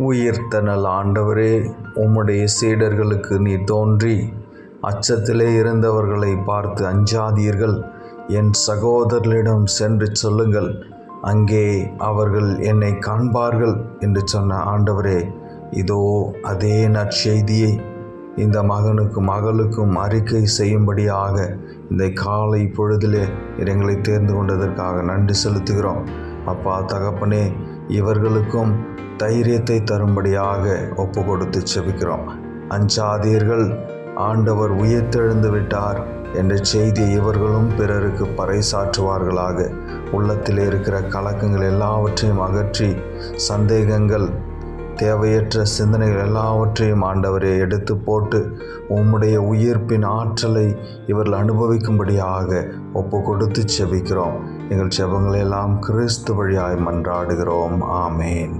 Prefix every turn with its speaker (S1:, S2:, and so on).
S1: உயிர்த்த நல்ல ஆண்டவரே, உம்முடைய சீடர்களுக்கு நீர் தோன்றி அச்சத்திலே இருந்தவர்களை பார்த்து அஞ்சாதீர்கள், என் சகோதரர்களிடம் சென்று சொல்லுங்கள், அங்கே அவர்கள் என்னை காண்பார்கள் என்று சொன்ன ஆண்டவரே, இதோ அதே நற்செய்தியை இந்த மகனுக்கும் மகளுக்கும் அறிக்கை செய்யும்படியாக இந்த காலை பொழுதிலே எங்களை தேர்ந்து கொண்டதற்காக நன்றி செலுத்துகிறோம். அப்பா தகப்பனே, இவர்களுக்கும் தைரியத்தை தரும்படியாக ஒப்பு கொடுத்து செபிக்கிறோம். அஞ்சாதீர்கள், ஆண்டவர் உயிர்த்தெழுந்து விட்டார் என்ற செய்தியை இவர்களும் பிறருக்கு பறைசாற்றுவார்களாக. உள்ளத்தில் இருக்கிற கலக்கங்கள் எல்லாவற்றையும் அகற்றி, சந்தேகங்கள், தேவையற்ற சிந்தனைகள் எல்லாவற்றையும் ஆண்டவரே எடுத்து போட்டு உம்முடைய உயிர்ப்பின் ஆற்றலை இவர்கள் அனுபவிக்கும்படியாக ஒப்பு கொடுத்து செபிக்கிறோம். எங்கள் செபங்களெல்லாம் கிறிஸ்து வழியாய் மன்றாடுகிறோம். ஆமேன்.